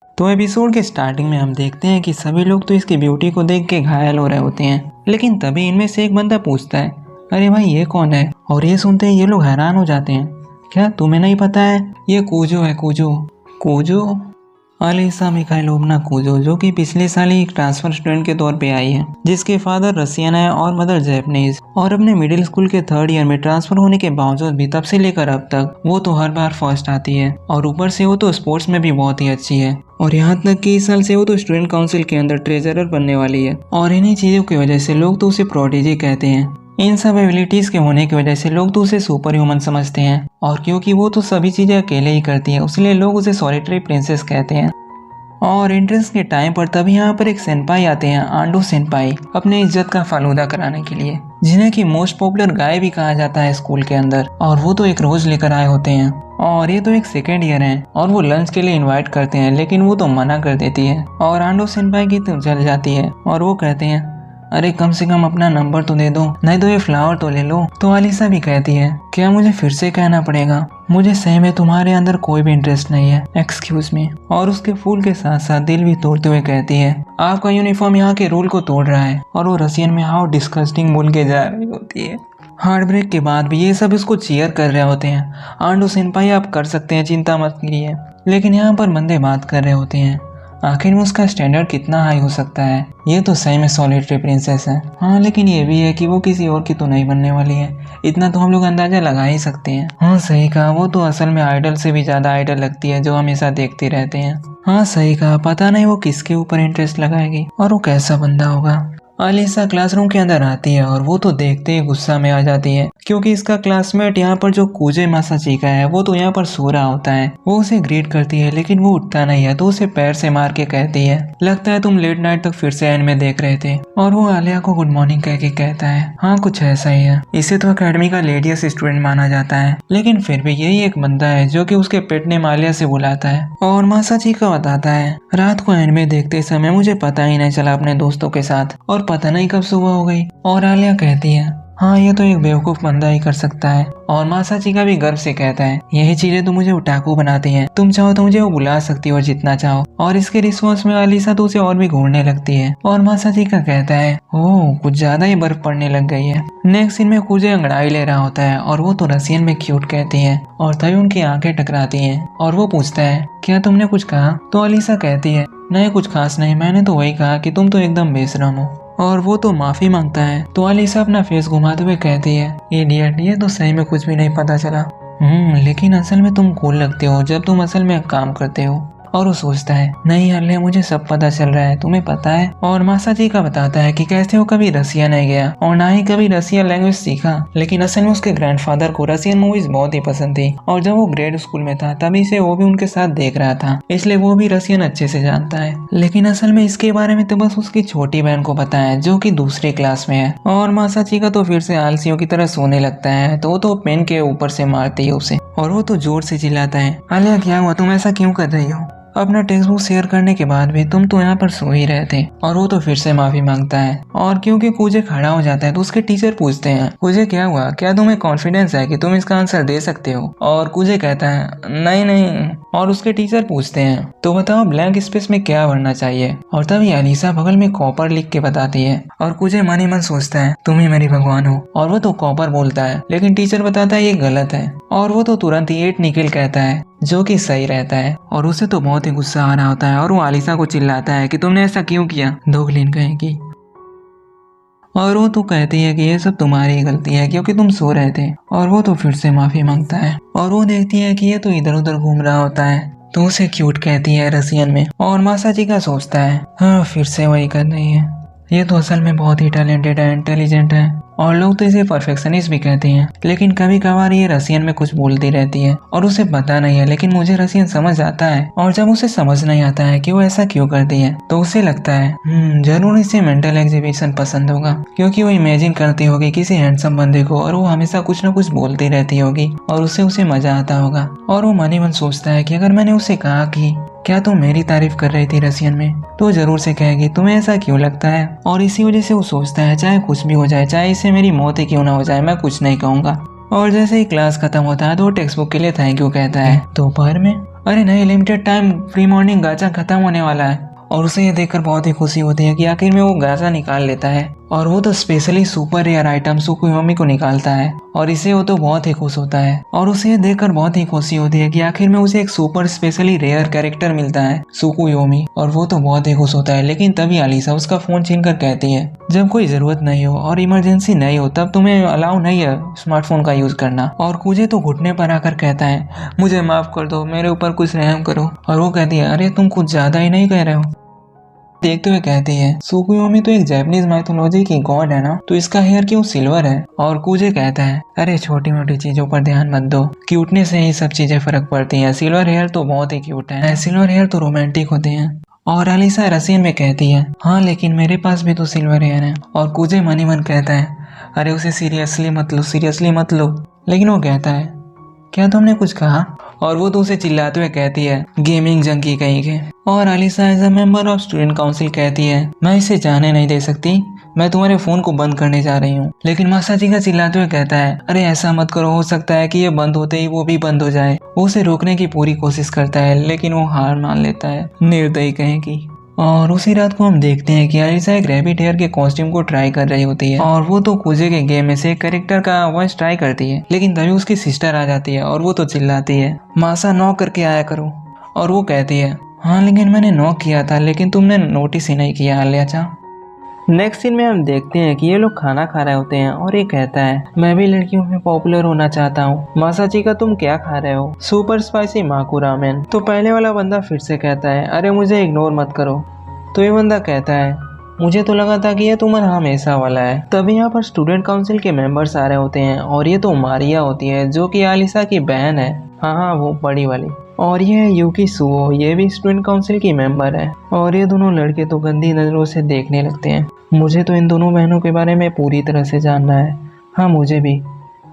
तो एपिसोड के स्टार्टिंग में हम देखते हैं कि सभी लोग तो इसकी ब्यूटी को देख के घायल हो रहे होते हैं, लेकिन तभी इनमें से एक बंदा पूछता है, अरे भाई ये कौन है। और ये सुनते ही ये लोग हैरान हो जाते हैं, क्या तुम्हें नहीं पता है, ये कूजो है। कूजो कूजो अलीसा मिखाइलोवना कूजो, जो कि पिछले साल ही एक ट्रांसफर स्टूडेंट के तौर पे आई है, जिसके फादर रसियन है और मदर जैपनीज। और अपने मिडिल स्कूल के 3rd ईयर में ट्रांसफर होने के बावजूद भी तब से लेकर अब तक वो तो हर बार फर्स्ट आती है, और ऊपर से वो तो स्पोर्ट्स में भी बहुत ही अच्छी है। और यहाँ तक कि इस साल से वो तो स्टूडेंट काउंसिल के अंदर ट्रेजरर बनने वाली है। और इन्हीं चीजों की वजह से लोग तो उसे प्रोडिजी कहते हैं। इन सब एबिलिटीज के होने की वजह से लोग तो उसे सुपर ह्यूमन समझते हैं, और क्योंकि वो तो सभी चीजें अकेले ही करती है, इसलिए लोग उसे सॉलिटरी प्रिंसेस कहते हैं। और एंट्रेंस के टाइम पर तभी यहाँ पर एक सेनपाई आते हैं, आंडो सेनपाई, अपने इज्जत का फालूदा कराने के लिए, जिन्हें की मोस्ट पॉपुलर गाय भी कहा जाता है स्कूल के अंदर। और वो तो एक रोज लेकर आए होते हैं, और ये तो एक 2nd ईयर है, और वो लंच के लिए इनवाइट करते हैं, लेकिन वो तो मना कर देती है। और आंडो सेनपाई की तो जल जाती है, और वो कहते हैं, अरे कम से कम अपना नंबर तो दे दो, नहीं तो ये फ्लावर तो ले लो। तो अलीसा भी कहती है, क्या मुझे फिर से कहना पड़ेगा, मुझे सही में तुम्हारे अंदर कोई भी इंटरेस्ट नहीं है, एक्सक्यूज मी। और उसके फूल के साथ साथ दिल भी तोड़ते हुए कहती है, आपका यूनिफॉर्म यहाँ के रूल को तोड़ रहा है। और वो रसियन में हाउ डिस्कस्टिंग बोल के जा रही होती है। हार्ट ब्रेक के बाद भी ये सब इसको चीयर कर रहे होते हैं, आंडो सेनपाई आप कर सकते हैं, चिंता मत कीजिए। लेकिन यहाँ पर बंदे बात कर रहे होते हैं, आखिर में उसका स्टैंडर्ड कितना हाई हो सकता है, ये तो सही में सॉलिटरी प्रिंसेस है। हाँ, लेकिन ये भी है कि वो किसी और की तो नहीं बनने वाली है, इतना तो हम लोग अंदाजा लगा ही सकते हैं। हाँ सही कहा, वो तो असल में आइडल से भी ज्यादा आइडल लगती है, जो हमेशा देखते रहते हैं। हाँ सही कहा, पता नहीं वो किसके ऊपर इंटरेस्ट लगाएगी, और वो कैसा बंदा होगा। अलीसा क्लासरूम के अंदर आती है, और वो तो देखते ही गुस्सा में आ जाती है, क्योंकि इसका क्लासमेट यहाँ पर जो कूजे मासाचिका है, वो तो यहाँ पर सो रहा होता है। वो उसे ग्रीट करती है, लेकिन वो उठता नहीं है, तो उसे पैर से मार के कहती है, लगता है तुम लेट नाइट तक फिर से एंड में देख रहे थे। और वो आलिया को गुड मॉर्निंग कह के कहता है, हाँ कुछ ऐसा ही है। इसे तो अकेडमी का लेडीएस्ट स्टूडेंट माना जाता है, लेकिन फिर भी यही एक बंदा है जो कि उसके पेट ने आलिया से बुलाता है। और मासाचिका बताता है, रात को एंड में देखते समय मुझे पता ही नहीं चला अपने दोस्तों के साथ, और पता नहीं कब सुबह हो गई। और आलिया कहती है, हाँ ये तो एक बेवकूफ बंदा ही कर सकता है। और मासाचिका भी गर्व से कहता है, यही चीजें तो मुझे उटाकू बनाती हैं, तुम चाहो तो मुझे वो बुला सकती हो जितना चाहो। और इसके रिस्पॉन्स में अलीसा तो उसे और भी घूरने लगती है। और मासाचिका कहता है, ओह कुछ ज्यादा ही बर्फ पड़ने लग गई है। नेक्स्ट सीन में कूजे अंगड़ाई ले रहा होता है, और वो तो रसियन में क्यूट कहती है, और तभी उनकी आंखें टकराती हैं। और वो पूछता है, क्या तुमने कुछ कहा। तो अलीसा कहती है, नहीं कुछ खास नहीं, मैंने तो वही कहा कि तुम तो एकदम बेशरम हो। और वो तो माफी मांगता है। तो अलीसा अपना फेस घुमाते हुए कहती है, इडियट, ये तो सही में कुछ भी नहीं पता चला। लेकिन असल में तुम कूल लगते हो जब तुम असल में काम करते हो। और वो सोचता है, नहीं अल्ले मुझे सब पता चल रहा है, तुम्हें पता है। और मासाचिका बताता है कि कैसे वो कभी रसिया नहीं गया, और ना ही कभी रसियन लैंग्वेज सीखा, लेकिन असल में उसके ग्रैंडफादर को रसियन मूवीज बहुत ही पसंद थी, और जब वो ग्रेड स्कूल में था तभी से वो भी उनके साथ देख रहा था, इसलिए वो भी रसियन अच्छे से जानता है। लेकिन असल में इसके बारे में तो बस उसकी छोटी बहन को पता है, जो कि दूसरी क्लास में है। और मासाचिका तो फिर से आलसियों की तरह सोने लगता है, तो वो तो पेन के ऊपर से मारती है उसे, और वो तो जोर से चिल्लाता है, आलिया क्या हुआ, तुम ऐसा क्यों कर रही हो। अपना टेक्स्ट बुक शेयर करने के बाद भी तुम तो यहाँ पर सो ही रहे थे। और वो तो फिर से माफी मांगता है। और क्योंकि कूजे खड़ा हो जाता है तो उसके टीचर पूछते हैं, कूजे क्या हुआ, क्या तुम्हें कॉन्फिडेंस है कि तुम इसका आंसर दे सकते हो। और कूजे कहता है, नहीं नहीं। और उसके टीचर पूछते हैं, तो बताओ ब्लैंक स्पेस में क्या भरना चाहिए। और तभी अलीसा बगल में कॉपर लिख के बताती है, और कूजे मन ही मन सोचता है, तुम ही मेरी भगवान हो। और वो तो कॉपर बोलता है, लेकिन टीचर बताता है ये गलत है। और वो तो तुरंत ही 8 निकल कहता है, जो कि सही रहता है। और उसे तो बहुत ही गुस्सा आ रहा होता है, और वो अलीसा को चिल्लाता है कि तुमने ऐसा क्यों किया, दोगलीन कहेगी। और वो तो कहती है कि ये सब तुम्हारी गलती है क्योंकि तुम सो रहे थे। और वो तो फिर से माफी मांगता है। और वो देखती है कि ये तो इधर उधर घूम रहा होता है, तो उसे क्यूट कहती है रसियन में। और मासाचिका सोचता है, हाँ फिर से वही कर रही है, ये तो असल में बहुत ही टैलेंटेड है, इंटेलिजेंट है, और लोग तो इसे परफेक्शनिस्ट भी कहते हैं। लेकिन कभी कभार ये रसियन में कुछ बोलती रहती है, और उसे पता नहीं है, लेकिन मुझे रसियन समझ आता है। और जब उसे समझ नहीं आता है कि वो ऐसा क्यों करती है, तो उसे लगता है जरूर इसे मेंटल एग्जीबिशन पसंद होगा, क्योंकि वो इमेजिन करती होगी किसी हैंडसम बंदे को, और वो हमेशा कुछ न कुछ बोलती रहती होगी, और उसे मजा आता होगा। और वो मन ही मन सोचता है कि अगर मैंने उसे कहा कि क्या तुम मेरी तारीफ कर रही थी रसियन में, तो जरूर से कहेगी तुम्हें ऐसा क्यों लगता है। और इसी वजह से वो सोचता है, चाहे कुछ भी हो जाए, चाहे इससे मेरी मौत ही क्यों ना हो जाए, मैं कुछ नहीं कहूंगा। और जैसे ही क्लास खत्म होता है तो टेक्स्ट बुक के लिए थैंक यू कहता है। दोपहर में अरे नहीं, लिमिटेड टाइम प्री मॉर्निंग गाचा खत्म होने वाला है। और उसे ये देखकर बहुत ही खुशी होती है कि आखिर में वो गाचा निकाल लेता है, और वो तो specially super rare item Tsukuyomi को निकालता है, और इसे वो तो बहुत ही खुश होता है। और उसे ये देखकर बहुत ही खुशी होती है कि आखिर में उसे एक सुपर स्पेशली रेयर कैरेक्टर मिलता है सुकुयोमी, और वो तो बहुत ही खुश होता है। लेकिन तभी अलीसा उसका फोन छीन कर कहती है, जब कोई जरूरत नहीं हो और इमरजेंसी नहीं हो तब तुम्हें अलाउ नहीं है स्मार्टफोन का यूज करना। और कुजे तो घुटने पर आकर कहता है, मुझे माफ कर दो, मेरे ऊपर कुछ रहम करो। और वो कहती है, अरे तुम कुछ ज्यादा ही नहीं कह रहे हो। देखते हुए कहती है, सुकुयोमी तो एक जापानीज माइथोलॉजी की गॉड है ना, तो इसका हेयर क्यों सिल्वर है। और कुजे कहता है, अरे छोटी मोटी चीजों पर ध्यान मत दो, क्यूटनेस से ही सब चीजें फर्क पड़ती हैं। सिल्वर हेयर तो बहुत ही क्यूट है, सिल्वर हेयर तो रोमांटिक होते हैं। और अलीसा रसियन में कहती है, हाँ लेकिन मेरे पास भी तो सिल्वर हेयर है। और कुजे मनी मन कहता है, अरे उसे सीरियसली मत लो, सीरियसली मत लो। लेकिन वो कहता है, क्या तुमने कुछ कहा। और वो तो उसे चिल्लाते हुए कहती है, गेमिंग जंकी कहीं के। और Alisa as a member of student council कहती है, मैं इसे जाने नहीं दे सकती, मैं तुम्हारे फोन को बंद करने जा रही हूँ। लेकिन मासाचिका चिल्लाते हुए कहता है, अरे ऐसा मत करो, हो सकता है कि ये बंद होते ही वो भी बंद हो जाए। वो उसे रोकने की पूरी कोशिश करता है, लेकिन वो हार मान लेता है, निर्दयी कहेगी। और उसी रात को हम देखते हैं कि अलीसा एक रैबिट हेयर के कॉस्ट्यूम को ट्राई कर रही होती है, और वो तो कुजे के गेम में से एक कैरेक्टर का वॉइस ट्राई करती है। लेकिन तभी उसकी सिस्टर आ जाती है, और वो तो चिल्लाती है, मासा नॉक करके आया करो। और वो कहती है, हाँ लेकिन मैंने नॉक किया था, लेकिन तुमने नोटिस ही नहीं किया आलिया। नेक्स्ट सीन में हम देखते हैं कि ये लोग खाना खा रहे होते हैं, और ये कहता है, मैं भी लड़कियों में पॉपुलर होना चाहता हूँ। मासाचिका तुम क्या खा रहे हो। सुपर स्पाइसी माकू रामेन। तो पहले वाला बंदा फिर से कहता है, अरे मुझे इग्नोर मत करो। तो ये बंदा कहता है, मुझे तो लगा था कि ये तुम्हारा हमेशा वाला है। तभी यहाँ पर स्टूडेंट काउंसिल के मेंबर्स आ रहे होते हैं, और ये तो मारिया होती है जो कि अलीसा की बहन है। हाँ वो बड़ी वाली। और ये है यूकी सुओ, ये भी स्टूडेंट काउंसिल की मेंबर है। और ये दोनों लड़के तो गंदी नजरों से देखने लगते हैं। मुझे तो इन दोनों बहनों के बारे में पूरी तरह से जानना है। हाँ मुझे भी।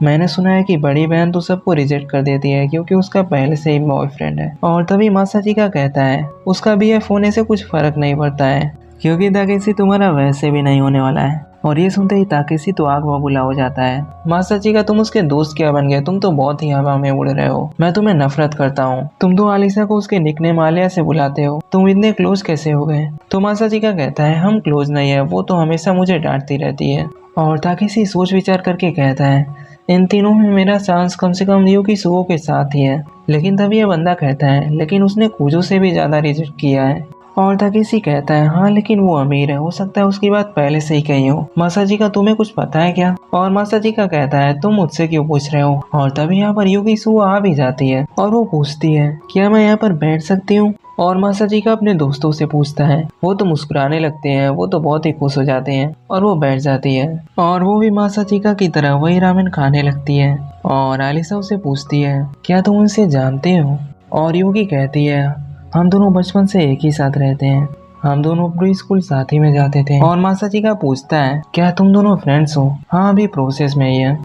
मैंने सुना है कि बड़ी बहन तो सबको रिजेक्ट कर देती है क्योंकि उसका पहले से ही बॉयफ्रेंड है। और तभी मासाचिका कहता है, उसका BF होने से कुछ फर्क नहीं पड़ता है, क्योंकि ताकेशी तुम्हारा वैसे भी नहीं होने वाला है। और ये सुनते ही ताकेशी तो आग बबूला हो जाता है। मासाचिका तुम उसके दोस्त क्या बन गए, तुम तो बहुत ही हवा में उड़ रहे हो। मैं तुम्हें नफरत करता हूँ। तुम तो अलीसा को उसके निकनेम आलिया से बुलाते हो, तुम इतने क्लोज कैसे हो गए। तो मासाचिका कहता है, हम क्लोज नहीं है, वो तो हमेशा मुझे डांटती रहती है। और ताकेशी सोच विचार करके कहता है, इन तीनों में मेरा चांस कम से कम यूकी सुओ के साथ ही है। लेकिन तभी ये बंदा कहता है, लेकिन उसने कुजो से भी ज्यादा रिजेक्ट किया है। और ताकेशी कहता है, हाँ लेकिन वो अमीर है, हो सकता है उसकी बात पहले से ही कही हो। मासाचिका तुम्हें कुछ पता है क्या। और मासाचिका कहता है, तुम मुझसे क्यों पूछ रहे हो। और तभी यहाँ पर यूकी सुओ आ भी जाती है, और वो पूछती है, क्या मैं यहाँ पर बैठ सकती हूँ। और मासाचिका अपने दोस्तों से पूछता है, वो तो मुस्कुराने लगते हैं, वो तो बहुत ही खुश हो जाते हैं, और वो बैठ जाती है। और वो भी मासाचिका की तरह वही रामेन खाने लगती है। और अलीसा उसे पूछती है, क्या तुम उनसे जानते हो। और यूकी कहती है, हम दोनों बचपन से एक ही साथ रहते हैं, हम दोनों प्री स्कूल साथ ही में जाते थे। और मासाचिका पूछता है, क्या तुम दोनों फ्रेंड्स हो। हाँ अभी प्रोसेस में ही है,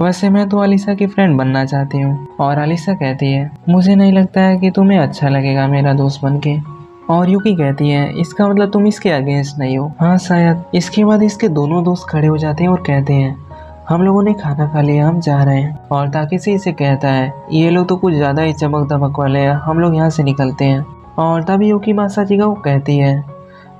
वैसे मैं तो अलीसा की फ्रेंड बनना चाहती हूँ। और अलीसा कहती है, मुझे नहीं लगता है कि तुम्हें अच्छा लगेगा मेरा दोस्त बनके। और यूकी कहती है, इसका मतलब तुम इसके अगेंस्ट नहीं हो। हाँ शायद। इसके बाद इसके दोनों दोस्त खड़े हो जाते हैं और कहते हैं, हम लोगों ने खाना खा लिया, हम जा रहे हैं। और ताकेशी इसे कहता है, ये लोग तो कुछ ज्यादा ही चमक दमक वाले हैं, हम लोग यहाँ से निकलते हैं। और तभी यूकी मासाचिका को कहती है,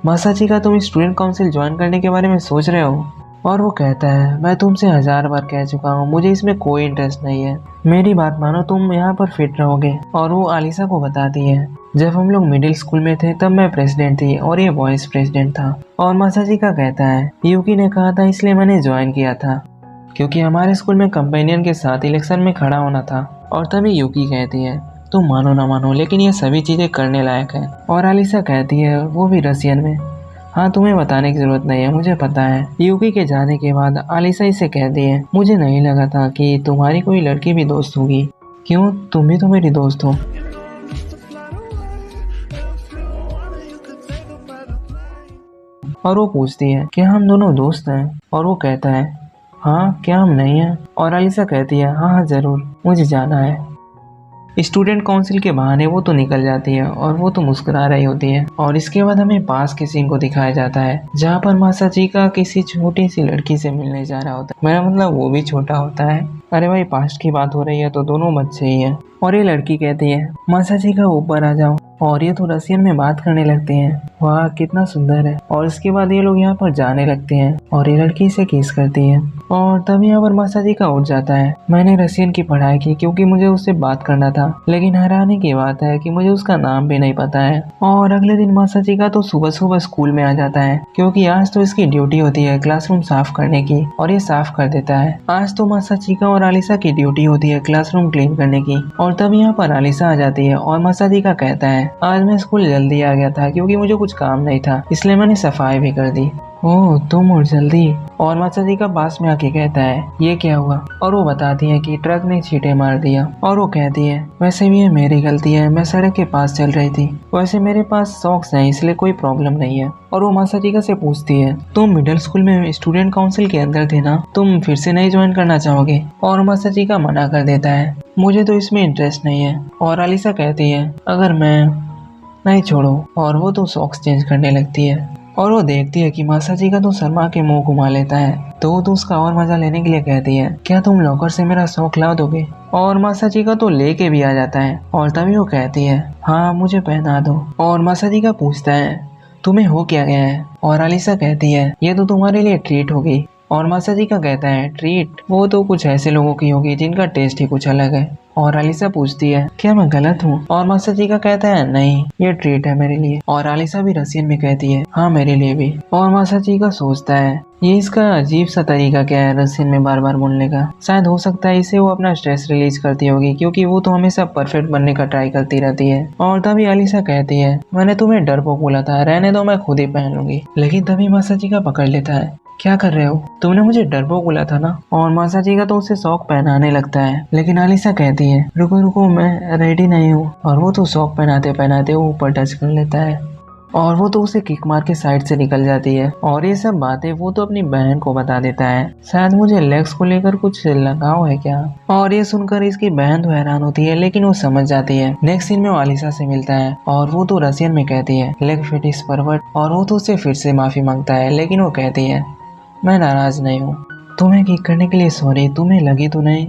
मासाचिका तुम स्टूडेंट काउंसिल ज्वाइन करने के बारे में सोच रहे हो। और वो कहता है, मैं तुमसे 1000 बार कह चुका हूँ, मुझे इसमें कोई इंटरेस्ट नहीं है, मेरी बात मानो, तुम यहाँ पर फिट रहोगे। और वो अलीसा को बताती है, जब हम लोग मिडिल स्कूल में थे तब मैं प्रेसिडेंट थी और ये वाइस प्रेसिडेंट था। और मासाचिका कहता है, यूकी ने कहा था इसलिए मैंने ज्वाइन किया था, क्योंकि हमारे स्कूल में कंपेनियन के साथ इलेक्शन में खड़ा होना था। और तभी यूकी कहती है, तुम मानो ना मानो लेकिन ये सभी चीजें करने लायक है। और अलीसा कहती है, वो भी रसियन में, हाँ तुम्हें बताने की जरूरत नहीं है, मुझे पता है। यूकी के जाने के बाद अलीसा इसे कहती है, मुझे नहीं लगा था कि तुम्हारी कोई लड़की भी दोस्त होगी। क्यों, तुम भी तो मेरी दोस्त हो। और वो पूछती है, क्या हम दोनों दोस्त हैं। और वो कहता है, हाँ क्या हम नहीं हैं। और अलीसा कहती है, हाँ हाँ जरूर, मुझे जाना है। स्टूडेंट काउंसिल के बहाने वो तो निकल जाती है, और वो तो मुस्कुरा रही होती है। और इसके बाद हमें पास के सीन को दिखाया जाता है, जहाँ पर मासाचिका किसी छोटी सी लड़की से मिलने जा रहा होता है। मेरा मतलब वो भी छोटा होता है। अरे भाई पास्ट की बात हो रही है तो दोनों बच्चे ही हैं। और ये लड़की कहती है मासाजी का ऊपर आ जाओ, और ये तो रसियन में बात करने लगते हैं। वाह कितना सुंदर है। और इसके बाद ये लोग यहाँ पर जाने लगते हैं और ये लड़की इसे किस करती है। और तभी यहाँ पर मासाजी का उठ जाता है। मैंने रसियन की पढ़ाई की क्योंकि मुझे उससे बात करना था, लेकिन हैरानी की बात है कि मुझे उसका नाम भी नहीं पता है। और अगले दिन मासाजी का तो सुबह सुबह स्कूल में आ जाता है क्योंकि आज तो इसकी ड्यूटी होती है क्लासरूम साफ करने की, और ये साफ कर देता है। आज तो मासाजी का और आलिसा की ड्यूटी होती है क्लासरूम क्लीन करने की। और तभी यहाँ पर आलिसा आ जाती है और मासाजी का कहता है आज मैं स्कूल जल्दी आ गया था क्योंकि मुझे कुछ काम नहीं था, इसलिए मैंने सफाई भी कर दी। ओह तुम और जल्दी। और मासाजी का पास में आके कहता है ये क्या हुआ, और वो बताती है कि ट्रक ने चींटे मार दिया। और वो कहती है वैसे भी ये मेरी गलती है, मैं सड़क के पास चल रही थी, वैसे मेरे पास सॉक्स हैं इसलिए कोई प्रॉब्लम नहीं है। और वो मासाजी का से पूछती है तुम मिडिल स्कूल में स्टूडेंट काउंसिल के अंदर थे ना, तुम फिर से नहीं ज्वाइन करना चाहोगे। और मासाजी का मना कर देता है मुझे तो इसमें इंटरेस्ट नहीं है। और आलिसा कहती है अगर मैं नहीं छोड़ो। और वो तो सॉक्स चेंज करने लगती है और वो देखती है कि मासाजी का तो शर्मा के मुंह घुमा लेता है, तो वो तो उसका और मजा लेने के लिए कहती है क्या तुम लॉकर से मेरा शौक ला दोगे। और मासाजी का तो लेके भी आ जाता है। और तभी वो कहती है हाँ मुझे पहना दो। और मासाजी का पूछता है तुम्हें हो क्या गया है। और आलिसा कहती है ये तो तुम्हारे लिए ट्रीट होगी। और मासाजी का कहता है ट्रीट, वो तो कुछ ऐसे लोगों की होगी जिनका टेस्ट ही कुछ अलग है। और आलिसा पूछती है क्या मैं गलत हूँ। और मासाजी का कहता है नहीं ये ट्रीट है मेरे लिए। और आलिसा भी रसियन में कहती है हाँ मेरे लिए भी। और मासाजी का सोचता है ये इसका अजीब सा तरीका क्या है रसियन में बार बार बोलने का, शायद हो सकता है इसे वो अपना स्ट्रेस रिलीज करती होगी क्योंकि वो तो हमेशा परफेक्ट बनने का ट्राई करती रहती है। और तभी आलिसा कहती है मैंने तुम्हें डरपोक बोला था, रहने दो मैं खुद ही पहन लूंगी। लेकिन तभी मासाजी का पकड़ लेता है क्या कर रहे हो, तुमने मुझे डरपोक बोला था ना। और मासाजी का तो उसे शौक पहनाने लगता है, लेकिन आलिसा कहती है रुको रुको मैं रेडी नहीं हूँ। और वो तो शौक पहनाते पहनाते वो ऊपर टच कर लेता है और वो तो उसे किक मार के साइड से निकल जाती है। और ये सब बातें वो तो अपनी बहन को बता देता है, शायद मुझे लेग्स को लेकर कुछ लगाव है क्या। और ये सुनकर इसकी बहन तो हैरान होती है लेकिन वो समझ जाती है। नेक्स्ट सीन में वो आलिसा से मिलता है और वो तो रसियन में कहती है लेग फिटिश परवर्ट। और वो तो उसे फिर से माफी मांगता है लेकिन वो कहती है मैं नाराज नहीं हूँ, तुम्हें किक करने के लिए सॉरी, तुम्हें लगी तो नहीं,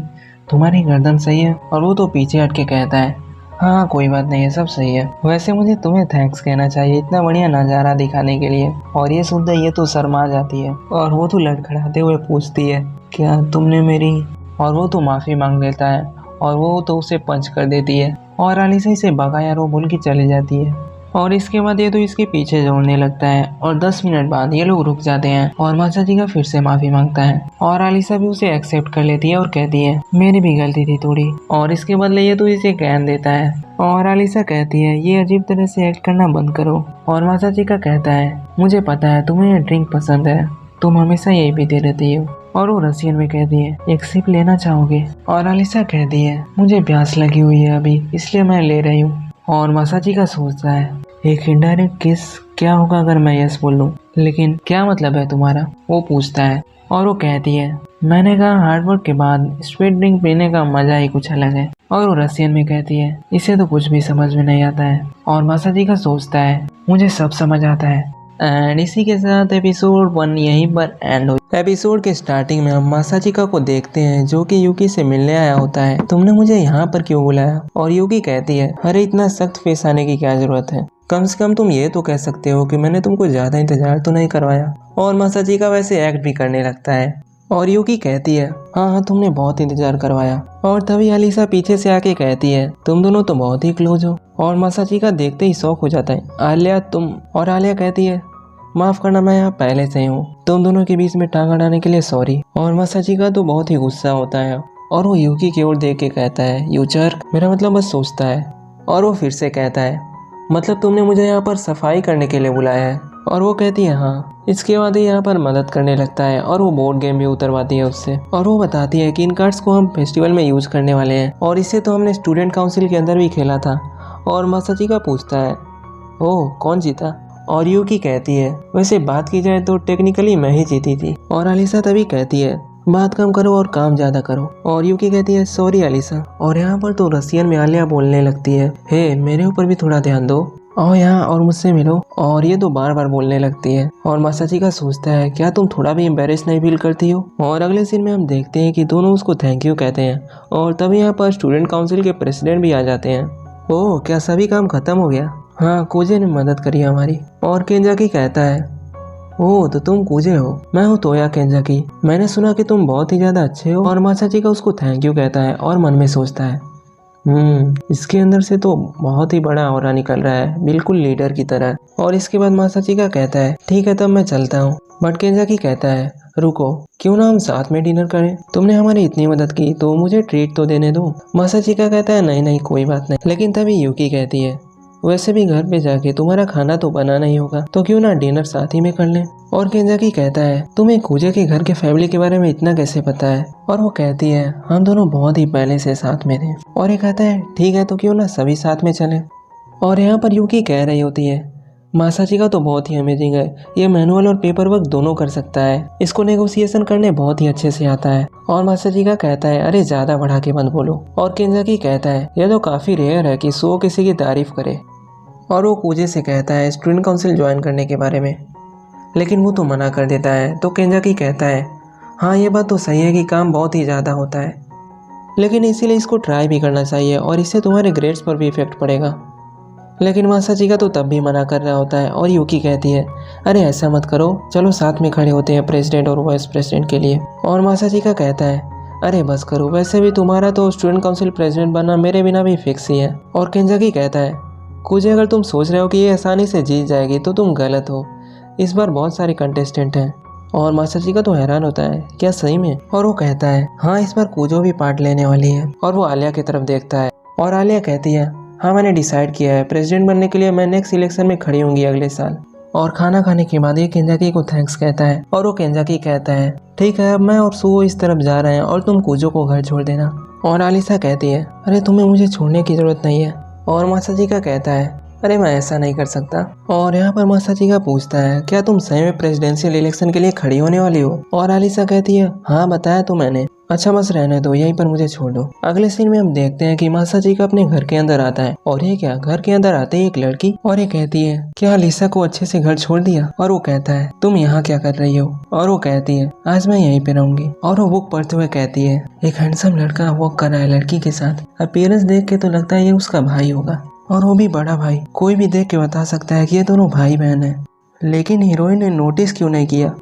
तुम्हारी गर्दन सही है। और वो तो पीछे हट के कहता है हाँ कोई बात नहीं है सब सही है, वैसे मुझे तुम्हें थैंक्स कहना चाहिए इतना बढ़िया नज़ारा दिखाने के लिए। और ये सुनते ये तो शर्मा जाती है और वो तो लड़खड़ाते हुए पूछती है क्या तुमने मेरी। और वो तो माफ़ी मांग लेता है और वो तो उसे पंच कर देती है और आलिसा इसे भगा यार वो बोल के चली जाती है। और इसके बाद ये तो इसके पीछे दौड़ने लगता है और 10 मिनट बाद ये लोग रुक जाते हैं और मासाजी का फिर से माफी मांगता है और आलिसा भी उसे एक्सेप्ट कर लेती है और कहती है मेरी भी गलती थी थोड़ी। और इसके बदले ये तो इसे ज्ञान देता है और आलिसा कहती है ये अजीब तरह से एक्ट करना बंद करो। और मासाजी का कहता है मुझे पता है तुम्हें ये ड्रिंक पसंद है, तुम हमेशा यही पीते रहती हो। और वो रसियन में कहती है एक सिप लेना चाहोगे। और आलिसा कहती है मुझे प्यास लगी हुई है अभी इसलिए मैं ले रही हूँ। और मासाजी का सोचता है एक इनडायरेक्ट किस, क्या होगा अगर मैं यस बोल दूं, लेकिन क्या मतलब है तुम्हारा, वो पूछता है। और वो कहती है मैंने कहा हार्डवर्क के बाद स्वीट ड्रिंक पीने का मजा ही कुछ अलग है। और वो रसियन में कहती है इसे तो कुछ भी समझ में नहीं आता है। और मासाजी का सोचता है मुझे सब समझ आता है। एंड इसी के साथ एपिसोड 1 यहीं पर एंड हो। एपिसोड के स्टार्टिंग में हम मासाचिका को देखते हैं जो कि यूकी से मिलने आया होता है। तुमने मुझे यहाँ पर क्यों बुलाया। और यूकी कहती है अरे इतना सख्त पेश आने की क्या जरूरत है, कम से कम तुम ये तो कह सकते हो कि मैंने तुमको ज्यादा इंतजार तो नहीं करवाया। और मासाचिका वैसे एक्ट भी करने लगता है। और यूकी कहती है हाँ हाँ तुमने बहुत इंतजार करवाया। और तभी आलिसा पीछे से आके कहती है तुम दोनों तो बहुत ही क्लोज हो। और मासाचिका देखते ही शौक हो जाता है आलिया तुम। और आलिया कहती है माफ करना मैं यहाँ पहले से ही हूँ, तुम दोनों के बीच में टांग अड़ाने के लिए सॉरी। और मासाचिका तो बहुत ही गुस्सा होता है और वो यूकी की ओर देख के कहता है यू जर्क, मेरा मतलब बस सोचता है। और वो फिर से कहता है मतलब तुमने मुझे यहाँ पर सफाई करने के लिए बुलाया है। और वो कहती है हाँ। इसके बाद ही यहाँ पर मदद करने लगता है और वो बोर्ड गेम भी उतरवाती है उससे। और वो बताती है कि इन कार्ड्स को हम फेस्टिवल में यूज करने वाले हैं और इसे तो हमने स्टूडेंट काउंसिल के अंदर भी खेला था। और मासाचिका पूछता है ओह कौन जीता। और यूकी कहती है वैसे बात की जाए तो टेक्निकली मैं ही जीती थी। और आलिसा तभी कहती है बात कम करो और काम ज्यादा करो। और यूकी कहती है सॉरी आलिसा। और यहाँ पर तो रसियन में आलिया बोलने लगती है हे मेरे ऊपर भी थोड़ा ध्यान दो। आओ यहाँ और मुझसे मिलो। और ये तो बार बार बोलने लगती है और मासाचिका सोचता है क्या तुम थोड़ा भी एम्बेरेस नहीं फील करती हो। और अगले सीन में हम देखते हैं कि दोनों उसको थैंक यू कहते हैं और तभी यहाँ पर स्टूडेंट काउंसिल के प्रेसिडेंट भी आ जाते हैं। ओह, क्या सभी काम खत्म हो गया? हाँ, कूजे ने मदद करी हमारी। और केंजाकी कहता है ओह, तो तुम कूजे हो। मैं हूँ तोया केंजाकी। मैंने सुना कि तुम बहुत ही ज्यादा अच्छे हो। और मासाचिका उसको थैंक यू कहता है और मन में सोचता है इसके अंदर से तो बहुत ही बड़ा ऑरा निकल रहा है, बिल्कुल लीडर की तरह। और इसके बाद मासाचिका कहता है ठीक है तब मैं चलता हूँ। बट केंजाकी कहता है रुको, क्यों ना हम साथ में डिनर करें? तुमने हमारी इतनी मदद की तो मुझे ट्रीट तो देने दो। मासाचिका कहता है नहीं नहीं कोई बात नहीं। लेकिन तभी यूकी कहती है वैसे भी घर पे जाके तुम्हारा खाना तो बनाना ही होगा, तो क्यों ना डिनर साथ ही में कर लें। और केंजाकी कहता है तुम्हें कूजे के घर के फैमिली के बारे में इतना कैसे पता है? और वो कहती है हम दोनों बहुत ही पहले से साथ में थे। और ये कहता है ठीक है तो क्यों ना सभी साथ में चलें। और यहाँ पर यूकी कह रही होती है मासाचिका तो बहुत ही अमेजिंग है, ये मैनुअल और पेपर वर्क दोनों कर सकता है, इसको नेगोशिएशन करने बहुत ही अच्छे से आता है। और मासाचिका कहता है अरे ज्यादा बढ़ा के मत बोलो। और केंजाकी कहता है यह तो काफी रेयर है कि सो किसी की तारीफ करे। और वो कूजे से कहता है स्टूडेंट काउंसिल ज्वाइन करने के बारे में, लेकिन वो तो मना कर देता है। तो केंजाकी कहता है हाँ ये बात तो सही है कि काम बहुत ही ज़्यादा होता है, लेकिन इसीलिए इसको ट्राई भी करना चाहिए और इससे तुम्हारे ग्रेड्स पर भी इफेक्ट पड़ेगा। लेकिन मासाचिका तो तब भी मना कर रहा होता है। और यूकी कहती है अरे ऐसा मत करो, चलो साथ में खड़े होते हैं प्रेसिडेंट और वाइस प्रेसिडेंट के लिए। और मासाचिका कहता है अरे बस करो, वैसे भी तुम्हारा तो स्टूडेंट काउंसिल प्रेसिडेंट बनना मेरे बिना भी फिक्स ही है। और केंजाकी कहता है कुछ अगर तुम सोच रहे हो कि ये आसानी से जीत जाएगी तो तुम गलत हो, इस बार बहुत सारे कंटेस्टेंट हैं। और मासाचिका तो हैरान होता है क्या सही में? और वो कहता है हाँ इस बार कूजो भी पार्ट लेने वाली है। और वो आलिया की तरफ देखता है और आलिया कहती है हाँ मैंने डिसाइड किया है, प्रेसिडेंट बनने के लिए मैं नेक्स्ट इलेक्शन में खड़ी होंगी अगले साल। और खाना खाने के बाद ये केंजाकी को थैंक्स कहता है और वो केंजाकी कहता है ठीक है अब मैं और सुओ इस तरफ जा रहे हैं और तुम कूजो को घर छोड़ देना। और आलिसा कहती है अरे तुम्हें मुझे छोड़ने की जरूरत नहीं है। और मासाचिका कहता है अरे मैं ऐसा नहीं कर सकता। और यहाँ पर मासाचिका पूछता है क्या तुम सही में प्रेसिडेंशियल इलेक्शन के लिए खड़ी होने वाली हो? और आलिसा कहती है हाँ बताया तो मैंने। अच्छा बस रहने दो, यहीं पर मुझे छोड़ दो। अगले सीन में हम देखते हैं कि मासाचिका अपने घर के अंदर आता है और ये क्या, घर के अंदर आते ही एक लड़की और ये कहती है क्या अलीसा को अच्छे से घर छोड़ दिया? और वो कहता है तुम यहाँ क्या कर रही हो? और वो कहती है आज मैं यहीं पे रहूंगी। और वो बुक पढ़ते हुए कहती है एक हैंडसम लड़का वॉक कर रहा है लड़की के साथ, अपीयरेंस देख के तो लगता है ये उसका भाई होगा, और वो भी बड़ा भाई। कोई भी देख के बता सकता है कि ये दोनों भाई बहन है, लेकिन हीरोइन ने नोटिस क्यों नहीं किया?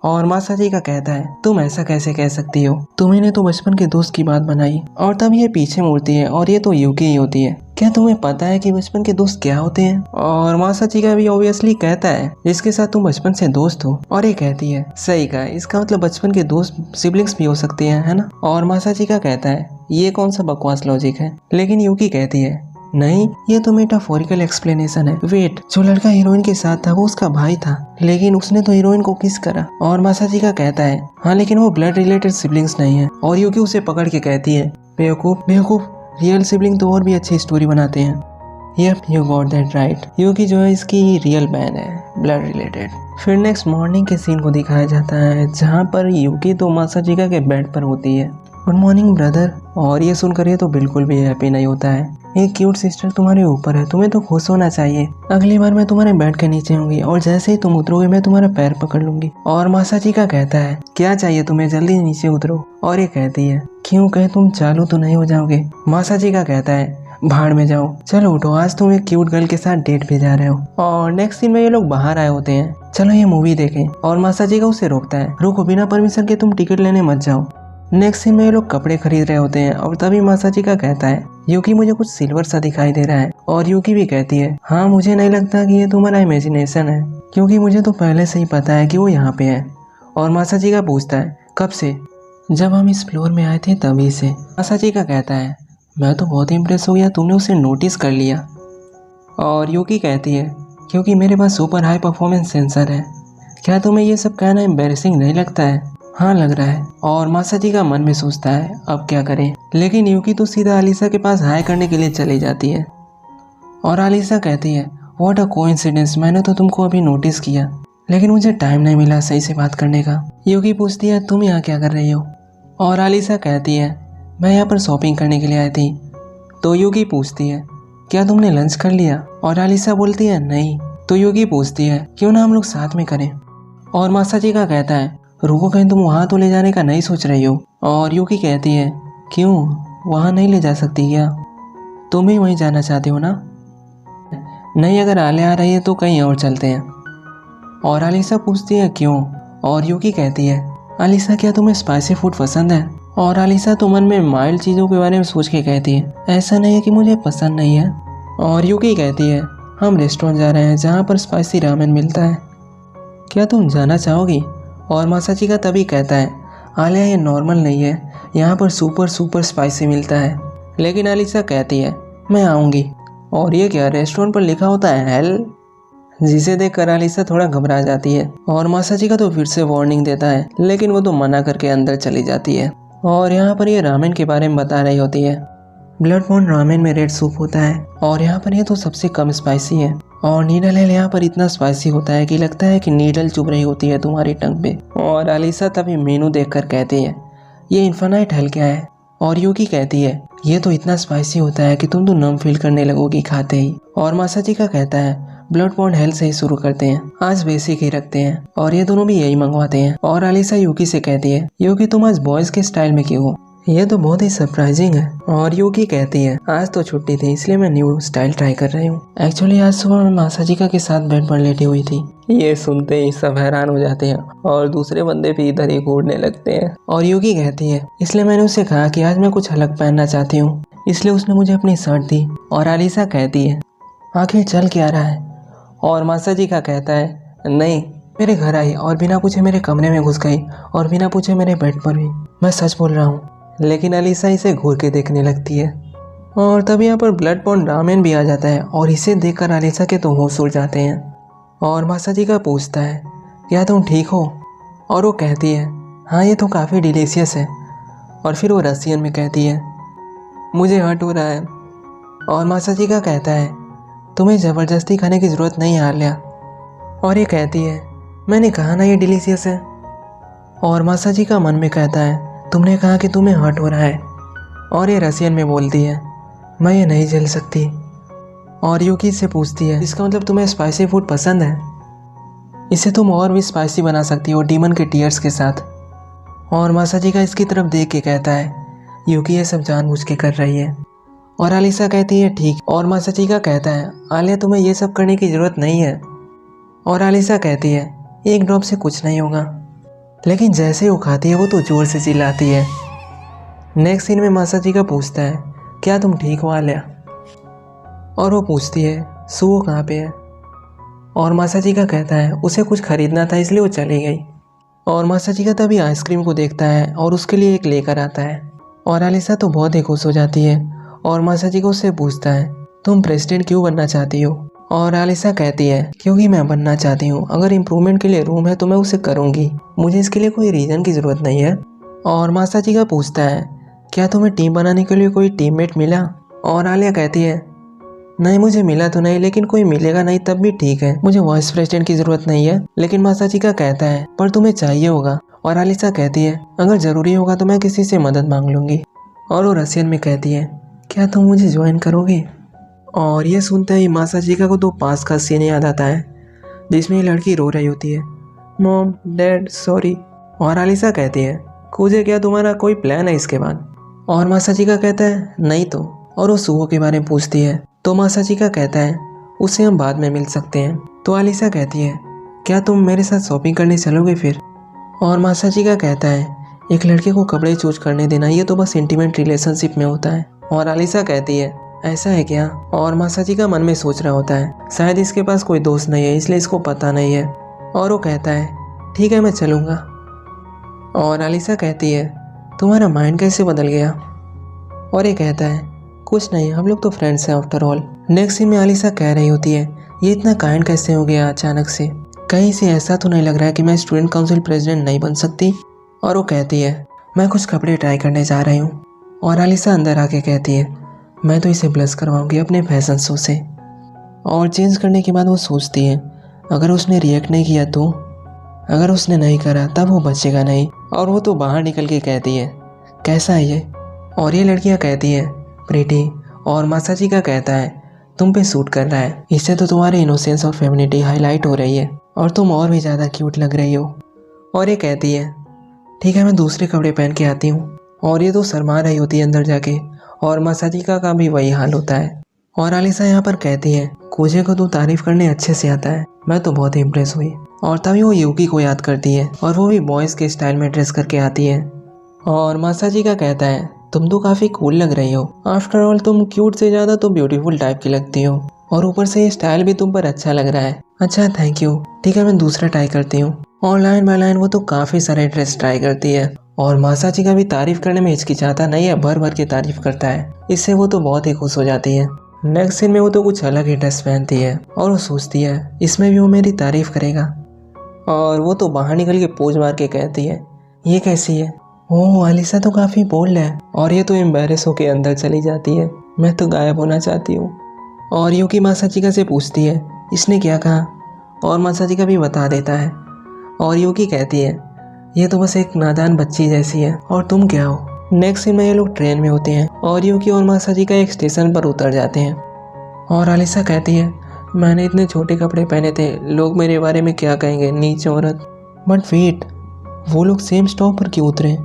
और मासाचिका कहता है तुम ऐसा कैसे कह सकती हो, तुम्हें तो बचपन के दोस्त की बात बनाई। और तब ये पीछे मुड़ती है और ये तो यूकी ही होती है। क्या तुम्हें पता है कि बचपन के दोस्त क्या होते हैं? और मासाचिका भी ऑब्वियसली कहता है जिसके साथ तुम बचपन से दोस्त हो। और ये कहती है सही कहा, इसका मतलब बचपन के दोस्त सिबलिंग्स भी हो सकते हैं, है ना? और मासाचिका कहता है ये कौन सा बकवास लॉजिक है? लेकिन यूकी कहती है नहीं ये तो मेटाफोरिकल एक्सप्लेनेशन है। वेट, जो लड़का हीरोइन के साथ था वो उसका भाई था, लेकिन उसने तो हीरोइन को किस करा। और मासाचिका कहता है हाँ लेकिन वो ब्लड रिलेटेड सिबलिंग्स नहीं है। और यूकी उसे पकड़ के कहती है बेवकूफ बेवकूफ, रियल सिबलिंग तो और भी अच्छी स्टोरी बनाते हैं। Yup you got that right, Yuki जो है इसकी रियल बहन है ब्लड रिलेटेड। फिर नेक्स्ट मॉर्निंग के सीन को दिखाया जाता है जहाँ पर यूकी तो मासाचिका के बेड पर होती है। Good morning brother. और ये सुनकर ये तो बिल्कुल भी हैप्पी नहीं होता है। एक क्यूट सिस्टर तुम्हारे ऊपर है, तुम्हें तो खुश होना चाहिए। अगली बार मैं तुम्हारे बेड के नीचे होंगी और जैसे ही तुम उतरोगे मैं तुम्हारा पैर पकड़ लूंगी। और मासाचिका कहता है क्या चाहिए तुम्हें, जल्दी नीचे उतरो। और ये कहती है क्यों, कहीं तुम चालू तो नहीं हो जाओगे? मासाचिका कहता है भाड़ में जाओ, चलो उठो, आज तुम एक क्यूट गर्ल के साथ डेट पे जा रहे हो। और नेक्स्ट सीन में ये लोग बाहर आए होते हैं, चलो ये मूवी देखें। और मासाचिका उसे रोकता है, रुको बिना परमिशन के तुम टिकट लेने मत जाओ। नेक्स्ट सीन में ये लोग कपड़े खरीद रहे होते हैं और तभी मासाचिका कहता है यूकी मुझे कुछ सिल्वर सा दिखाई दे रहा है। और यूकी भी कहती है हाँ मुझे नहीं लगता कि ये तुम्हारा इमेजिनेशन है, क्योंकि मुझे तो पहले से ही पता है कि वो यहाँ पे है। और मासाचिका पूछता है कब से? जब हम इस फ्लोर में आए थे तभी से। मासाचिका कहता है मैं तो बहुत इम्प्रेस हो गया, तुमने उसे नोटिस कर लिया। और यूकी कहती है क्योंकि मेरे पास सुपर हाई परफॉर्मेंस सेंसर है। क्या तुम्हें ये सब कहना एम्बेरसिंग नहीं लगता है? हाँ लग रहा है। और मासाचिका मन में सोचता है अब क्या करें, लेकिन यूकी तो सीधा अलीसा के पास हाई करने के लिए चली जाती है। और अलीसा कहती है व्हाट अ कोइंसिडेंस, मैंने तो तुमको अभी नोटिस किया, लेकिन मुझे टाइम नहीं मिला सही से बात करने का। यूकी पूछती है तुम यहाँ क्या कर रही हो? और अलीसा कहती है मैं यहाँ पर शॉपिंग करने के लिए आई थी। तो यूकी पूछती है क्या तुमने लंच कर लिया? और आलिसा बोलती है नहीं। तो यूकी पूछती है क्यों ना हम लोग साथ में करें? और मासाचिका कहता है रुको, कहीं तुम वहाँ तो ले जाने का नहीं सोच रही हो? और यूकी कहती है क्यों, वहाँ नहीं ले जा सकती क्या? तुम भी वहीं जाना चाहती हो ना? नहीं, अगर आलिया आ रही है तो कहीं और चलते हैं। और आलिसा पूछती है क्यों? और यूकी कहती है आलिसा क्या तुम्हें स्पाइसी फूड पसंद है? और आलिसा तो मन में माइल्ड चीज़ों के बारे में सोच के कहती है ऐसा नहीं है कि मुझे पसंद नहीं है। और यूकी कहती है हम रेस्टोरेंट जा रहे हैं जहाँ पर स्पाइसी रामेन मिलता है, क्या तुम जाना चाहोगी? और मासाचिका तभी कहता है आलिया ये नॉर्मल नहीं है, यहाँ पर सुपर सुपर स्पाइसी मिलता है। लेकिन आलिसा कहती है मैं आऊँगी। और ये क्या, रेस्टोरेंट पर लिखा होता है हेल? जिसे देखकर आलिसा थोड़ा घबरा जाती है। और मासाचिका तो फिर से वार्निंग देता है, लेकिन वो तो मना करके अंदर चली जाती है। और यहाँ पर ये रामेन के बारे में बता रही होती है। ब्लड बॉन्ड रामेन में रेड सूप होता है और यहाँ पर ये तो सबसे कम स्पाइसी है। और नीडल हेल यहाँ पर इतना स्पाइसी होता है कि लगता है कि नीडल चुभ रही होती है तुम्हारी टंग पे। और आलिसा तभी मेनू देखकर कहती है ये इन्फिनाइट हेल क्या है? और यूकी कहती है ये तो इतना स्पाइसी होता है कि तुम तो नम फील करने लगोगी खाते ही। और मासाचिका कहता है ब्लड बॉन्ड हेल से ही शुरू करते हैं, आज बेसिक ही रखते हैं। और ये दोनों भी यही मंगवाते हैं। और आलिसा यूकी से कहती है यूकी तुम आज बॉयज के स्टाइल में क्यों हो? ये तो बहुत ही सरप्राइजिंग है। और यूकी कहती है आज तो छुट्टी थी इसलिए मैं न्यू स्टाइल ट्राई कर रही हूँ। एक्चुअली आज सुबह मैं मासाचिका के साथ बेड पर लेटी हुई थी। ये सुनते ही सब हैरान हो जाते हैं और दूसरे बंदे भी इधर ही घूरने लगते हैं। और यूकी कहती है इसलिए मैंने उससे कहा कि आज मैं कुछ अलग पहनना चाहती हूँ, इसलिए उसने मुझे अपनी शर्ट दी। और आलिसा कहती है आखिर चल क्या रहा है? और मासाचिका कहता है नहीं, मेरे घर आई और बिना पूछे मेरे कमरे में घुस गई और बिना पूछे मेरे बेड पर भी। मैं सच बोल रहा हूँ। लेकिन आलिसा इसे घूर के देखने लगती है। और तब यहाँ पर ब्लड बॉन्ड रामेन भी आ जाता है और इसे देखकर आलिसा के तो होश उड़ जाते हैं। और मासाचिका पूछता है क्या तुम ठीक हो? और वो कहती है हाँ ये तो काफ़ी डिलीशियस है। और फिर वो रसियन में कहती है मुझे हर्ट हो रहा है। और मासाचिका कहता है तुम्हें ज़बरदस्ती खाने की ज़रूरत नहीं है आलिया। और ये कहती है मैंने कहा ना ये डिलीशियस है। और मासाचिका मन में कहता है तुमने कहा कि तुम्हें हर्ट हो रहा है। और ये रसियन में बोलती है मैं ये नहीं झेल सकती। और यूकी से पूछती है इसका मतलब तुम्हें स्पाइसी फूड पसंद है? इसे तुम और भी स्पाइसी बना सकती हो डीमन के टीयर्स के साथ। और मासाचिका इसकी तरफ देख के कहता है यूकी ये सब जानबूझ के कर रही है। और आलिसा कहती है ठीक। और मासाचिका कहता है आलिया तुम्हें ये सब करने की ज़रूरत नहीं है। और आलिसा कहती है एक ड्रॉप से कुछ नहीं होगा। लेकिन जैसे वो खाती है वो तो ज़ोर से चिल्लाती है। नेक्स्ट सीन में मासाचिका पूछता है क्या तुम ठीक हो आलिया? और वो पूछती है सुओ कहाँ पे है? और मासाचिका कहता है उसे कुछ खरीदना था इसलिए वो चली गई। और मासाचिका तभी आइसक्रीम को देखता है और उसके लिए एक लेकर आता है। और आलिसा तो बहुत ही खुश हो जाती है। और मासाचिका उससे पूछता है तुम प्रेसिडेंट क्यों बनना चाहती हो? और आलिसा कहती है क्योंकि मैं बनना चाहती हूँ, अगर इम्प्रूवमेंट के लिए रूम है तो मैं उसे करूँगी, मुझे इसके लिए कोई रीज़न की ज़रूरत नहीं है। और मासाचिका पूछता है क्या तुम्हें टीम बनाने के लिए कोई टीममेट मिला? और आलिया कहती है नहीं मुझे मिला तो नहीं, लेकिन कोई मिलेगा नहीं तब भी ठीक है, मुझे वाइस प्रेसिडेंट की ज़रूरत नहीं है। लेकिन मासाचिका कहता है पर तुम्हें चाहिए होगा। और आलिसा कहती है अगर ज़रूरी होगा तो मैं किसी से मदद मांग लूँगी। और वो रसियन में कहती है क्या तुम मुझे ज्वाइन करोगे? और ये सुनते ही मासाचिका को तो पास का सीन याद आता है जिसमें ये लड़की रो रही होती है मॉम डैड सॉरी। और आलिसा कहती है कूजे क्या तुम्हारा कोई प्लान है इसके बाद? और मासाचिका कहता है नहीं तो। और वो सुहो के बारे में पूछती है तो मासाचिका कहता है उससे हम बाद में मिल सकते हैं। तो आलिसा कहती है क्या तुम मेरे साथ शॉपिंग करने चलोगे फिर? और मासाचिका कहता है एक लड़के को कपड़े चूज करने देना ये तो बस इंटीमेट रिलेशनशिप में होता है। और आलिसा कहती है ऐसा है क्या? और मासाचिका मन में सोच रहा होता है शायद इसके पास कोई दोस्त नहीं है इसलिए इसको पता नहीं है। और वो कहता है ठीक है मैं चलूँगा। और आलिसा कहती है तुम्हारा माइंड कैसे बदल गया? और ये कहता है कुछ नहीं, हम लोग तो फ्रेंड्स हैं आफ्टर ऑल। नेक्स्ट सीन में आलिसा कह रही होती है ये इतना काइंड कैसे हो गया अचानक से, कहीं से ऐसा तो नहीं लग रहा है कि मैं स्टूडेंट काउंसिल प्रेसिडेंट नहीं बन सकती। और वो कहती है मैं कुछ कपड़े ट्राई करने जा रही हूँ। और आलिसा अंदर आके कहती है मैं तो इसे ब्लश करवाऊंगी अपने फैशन शो से। और चेंज करने के बाद वो सोचती है अगर उसने रिएक्ट नहीं किया तो, अगर उसने नहीं करा तब वो बचेगा नहीं। और वो तो बाहर निकल के कहती है कैसा है ये? और ये लड़कियां कहती है प्रीटी। और मासाचिका कहता है तुम पे सूट कर रहा है। इससे तो तुम्हारी इनोसेंस और फेमिनिटी हाईलाइट हो रही है और तुम और भी ज़्यादा क्यूट लग रही हो। और ये कहती है ठीक है मैं दूसरे कपड़े पहन के आती हूँ। और ये तो शर्मा रही होती है अंदर जाके और मासाचिका का भी वही हाल होता है। और आलिसा यहाँ पर कहती है कोजे को तू तारीफ करने अच्छे से आता है, मैं तो बहुत इम्प्रेस हुई। और तभी वो यूकी को याद करती है और वो भी बॉयज़ के स्टाइल में ड्रेस करके आती है। और मासाचिका कहता है तुम तो काफ़ी कूल लग रही हो, आफ्टर ऑल तुम क्यूट से ज़्यादा तो ब्यूटीफुल टाइप की लगती हो और ऊपर से ये स्टाइल भी तुम पर अच्छा लग रहा है। अच्छा थैंक यू, ठीक है मैं दूसरा ट्राई करती हूँ। और लाइन बाय लाइन वो तो काफ़ी सारे ड्रेस ट्राई करती है और मासाचिका भी तारीफ करने में हिचकिचाता नहीं है, भर भर के तारीफ करता है। इससे वो तो बहुत ही खुश हो जाती है। नेक्स्ट सीन में वो तो कुछ अलग ही ड्रेस पहनती है और वो सोचती है इसमें भी वो मेरी तारीफ करेगा। और वो तो बाहर निकल के पोज मार के कहती है ये कैसी है। ओह आलिसा तो काफ़ी बोल्ड है। और ये तो एम्बैरेस होके अंदर चली जाती है, मैं तो गायब होना चाहती हूँ। और यूकी मासाचिका से पूछती है इसने क्या कहा और मासाचिका भी बता देता है। और यूकी कहती है ये तो बस एक नादान बच्ची जैसी है और तुम क्या हो। नेक्स्ट सीन में ये लोग ट्रेन में होते हैं और यूकी और मासाचिका एक स्टेशन पर उतर जाते हैं। और आलिसा कहती है मैंने इतने छोटे कपड़े पहने थे, लोग मेरे बारे में क्या कहेंगे, नीच औरत। बट वेट, वो लोग सेम स्टॉप पर क्यों उतरे।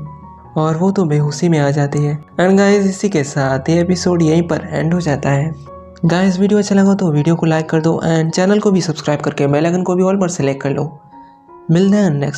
और वो तो बेहोशी में आ जाती है। एंड गाइस इसी के साथ ये एपिसोड यहीं पर एंड हो जाता है। गाइस वीडियो अच्छा लगा तो वीडियो को लाइक कर दो एंड चैनल को भी सब्सक्राइब करके बेल आइकन को भी ऑल पर सेलेक्ट कर लो। मिलते हैं नेक्स्ट